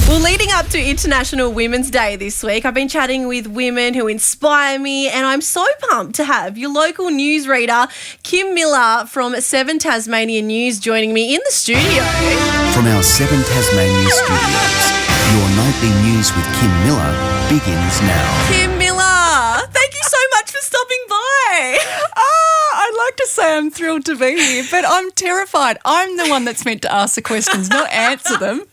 Well, leading up to International Women's Day this week, I've been chatting with women who inspire me, and I'm so pumped to have your local newsreader, Kim Millar from 7 Tasmania News, joining me in the studio. From our 7 Tasmania studios, your nightly news with Kim Millar begins now. Kim Millar, thank you so much for stopping by. I'd like to say I'm thrilled to be here, but I'm terrified. I'm the one that's meant to ask the questions, not answer them.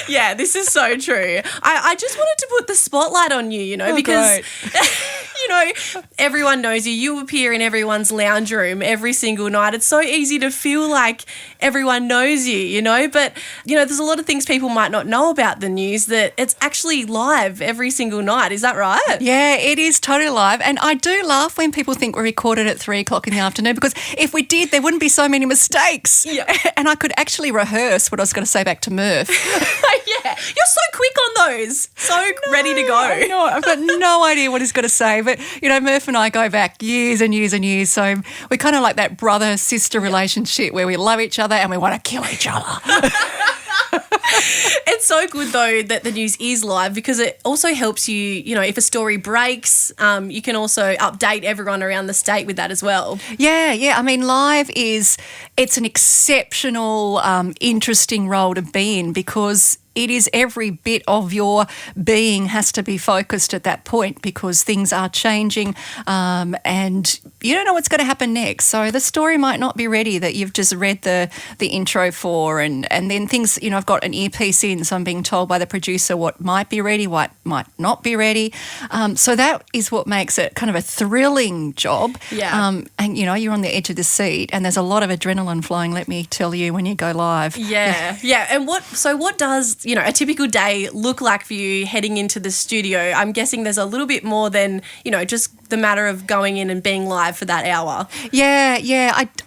Yeah, this is so true. I just wanted to put the spotlight on you, because, everyone knows you. You appear in everyone's lounge room every single night. It's so easy to feel like everyone knows you, but, there's a lot of things people might not know about the news, that it's actually live every single night. Is that right? Yeah, it is totally live. And I do laugh when people think we're recorded at 3 o'clock in the afternoon, because if we did, there wouldn't be so many mistakes. Yeah. And I could actually rehearse what I was going to say back to Murph. Yeah, you're so quick on those. So ready to go. No, I've got no idea what he's going to say. But, Murph and I go back years and years and years. So we're kind of like that brother-sister relationship where we love each other and we want to kill each other. It's so good, though, that the news is live, because it also helps you, if a story breaks, you can also update everyone around the state with that as well. Yeah. I mean, live it's an exceptional, interesting role to be in, because it is every bit of your being has to be focused at that point, because things are changing and you don't know what's going to happen next. So the story might not be ready that you've just read the intro for, and then things, I've got an earpiece in, so I'm being told by the producer what might be ready, what might not be ready. So that is what makes it kind of a thrilling job. Yeah. And, you're on the edge of the seat and there's a lot of adrenaline flying, let me tell you, when you go live. Yeah. And what does a typical day look like for you heading into the studio? I'm guessing there's a little bit more than, just the matter of going in and being live for that hour. Yeah.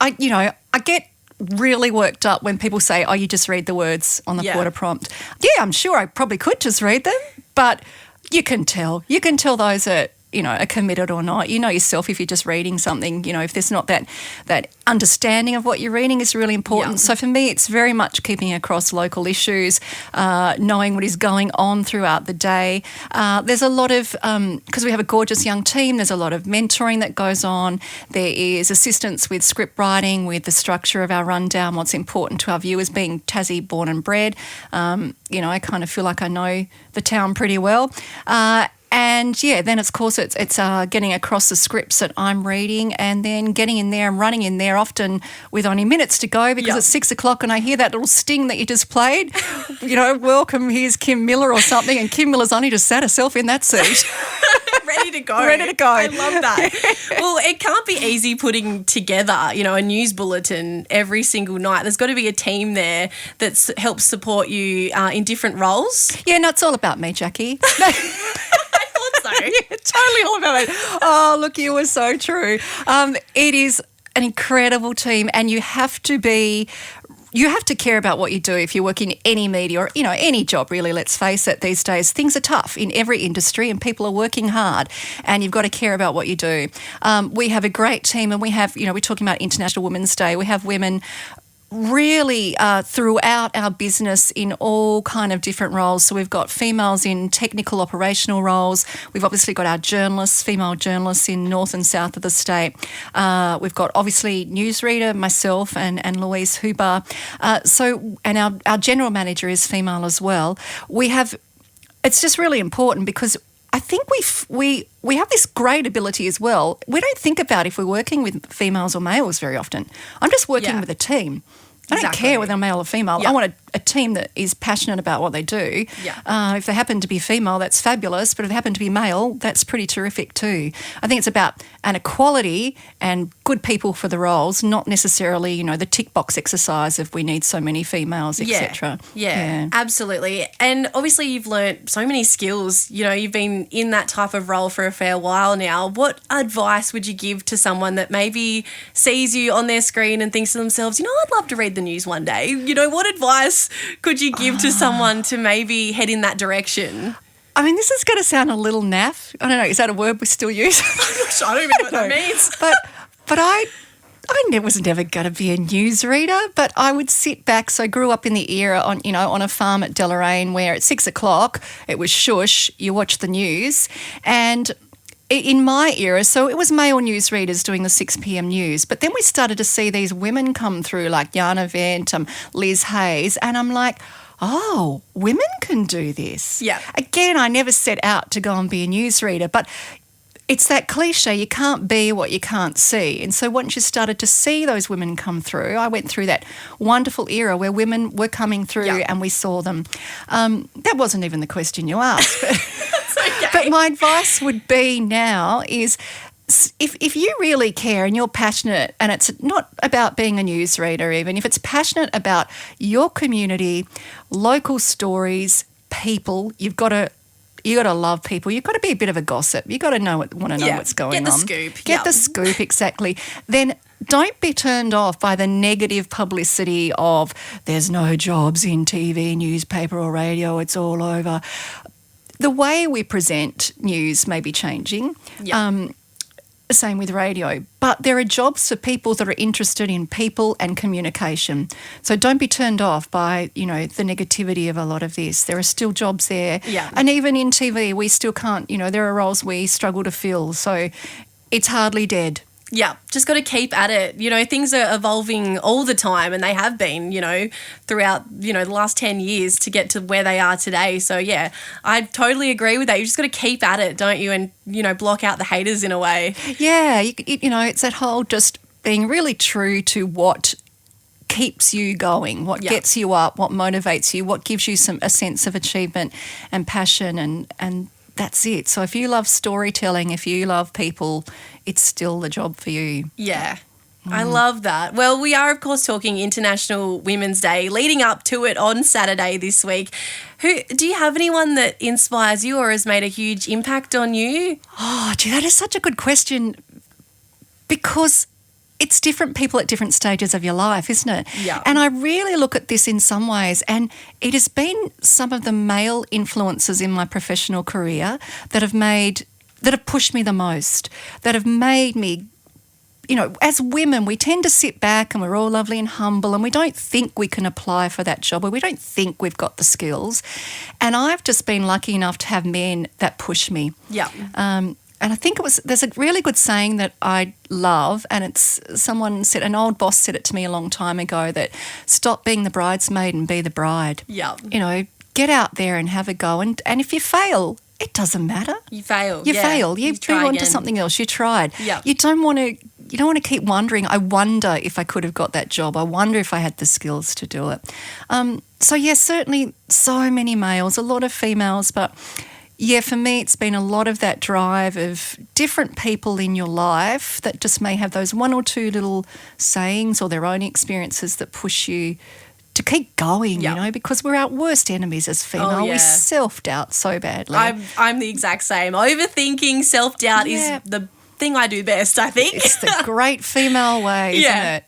I get really worked up when people say, oh, you just read the words on the quarter prompt. Yeah, I'm sure I probably could just read them, but you can tell. You can tell those that, are committed or not. You know yourself if you're just reading something, if there's not that understanding of what you're reading is really important. Yeah. So for me, it's very much keeping across local issues, knowing what is going on throughout the day. There's a lot of, because we have a gorgeous young team, there's a lot of mentoring that goes on. There is assistance with script writing, with the structure of our rundown, what's important to our viewers, being Tassie born and bred. I kind of feel like I know the town pretty well. And then of course it's getting across the scripts that I'm reading, and then getting in there and running in there, often with only minutes to go, because it's 6 o'clock and I hear that little sting that you just played. Welcome, here's Kim Millar or something, and Kim Millar's only just sat herself in that seat. Ready to go. I love that. Well, it can't be easy putting together, a news bulletin every single night. There's got to be a team there that helps support you in different roles. Yeah, no, it's all about me, Jackie. Yeah, totally all about it. Oh, look, you were so true. It is an incredible team, and you have to care about what you do if you work in any media or, any job really, let's face it, these days. Things are tough in every industry and people are working hard, and you've got to care about what you do. We have a great team, and we have, we're talking about International Women's Day. We have women really throughout our business in all kind of different roles. So we've got females in technical operational roles. We've obviously got our journalists, female journalists in north and south of the state. We've got obviously newsreader, myself and Louise Huber. And our general manager is female as well. It's just really important, because I think we have this great ability as well. We don't think about if we're working with females or males very often. I'm just working with a team. I don't care whether I'm male or female. I want a team that is passionate about what they do. Yeah. If they happen to be female, that's fabulous. But if they happen to be male, that's pretty terrific too. I think it's about an equality and good people for the roles, not necessarily, the tick box exercise of we need so many females, etc. Yeah, absolutely. And obviously you've learnt so many skills. You've been in that type of role for a fair while now. What advice would you give to someone that maybe sees you on their screen and thinks to themselves, I'd love to read the news one day? What advice could you give to someone to maybe head in that direction? I mean, this is going to sound a little naff. I don't know, is that a word we still use? I don't even know what that means. But was never going to be a newsreader, but I would sit back. So I grew up in the era on a farm at Deloraine where at 6 o'clock it was shush, you watch the news. And in my era, so it was male newsreaders doing the 6 p.m. news, but then we started to see these women come through like Jana Vent, Liz Hayes, and I'm like, oh, women can do this. Yeah. Again, I never set out to go and be a newsreader, but it's that cliche, you can't be what you can't see. And so once you started to see those women come through, I went through that wonderful era where women were coming through and we saw them. That wasn't even the question you asked. Okay. But my advice would be now is if you really care and you're passionate, and it's not about being a newsreader even, if it's passionate about your community, local stories, people, you got to love people. You've got to be a bit of a gossip. You've got to want to know what's going on. Get the scoop. Get the scoop, exactly. Then don't be turned off by the negative publicity of there's no jobs in TV, newspaper or radio, it's all over. The way we present news may be changing. Yeah. Same with radio. But there are jobs for people that are interested in people and communication. So don't be turned off by, the negativity of a lot of this. There are still jobs there. Yeah. And even in TV, we still can't, there are roles we struggle to fill. So it's hardly dead. Yeah, just got to keep at it. Things are evolving all the time, and they have been, throughout, the last 10 years to get to where they are today. So, yeah, I totally agree with that. You just got to keep at it, don't you? And, block out the haters in a way. Yeah, it's that whole just being really true to what keeps you going, what gets you up, what motivates you, what gives you a sense of achievement and passion and that's it. So if you love storytelling, if you love people, it's still the job for you. Yeah. I love that. Well, we are, of course, talking International Women's Day, leading up to it on Saturday this week. Do you have anyone that inspires you or has made a huge impact on you? Oh, gee, that is such a good question because it's different people at different stages of your life, isn't it? Yeah. And I really look at this in some ways, and it has been some of the male influences in my professional career that have pushed me the most, that have made me, as women, we tend to sit back and we're all lovely and humble and we don't think we can apply for that job or we don't think we've got the skills. And I've just been lucky enough to have men that push me. Yeah. And I think there's a really good saying that I love, and an old boss said it to me a long time ago, that stop being the bridesmaid and be the bride. Yeah. Get out there and have a go. And if you fail, it doesn't matter. You fail. You fail. You try move on to again. something else. You tried. Yeah. You don't want to keep wondering, I wonder if I could have got that job. I wonder if I had the skills to do it. So, yes, certainly so many males, a lot of females, but yeah, for me, it's been a lot of that drive of different people in your life that just may have those one or two little sayings or their own experiences that push you to keep going, because we're our worst enemies as female. Oh, yeah. We self-doubt so badly. I'm the exact same. Overthinking, self-doubt is the thing I do best, I think. It's the great female way, isn't it?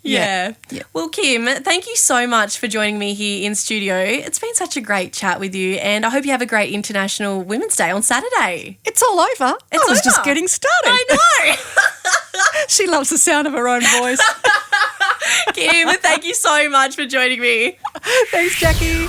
Yeah. Well, Kim, thank you so much for joining me here in studio. It's been such a great chat with you, and I hope you have a great International Women's Day on Saturday. It's all over. I was just getting started. I know. She loves the sound of her own voice. Kim, thank you so much for joining me. Thanks, Jackie.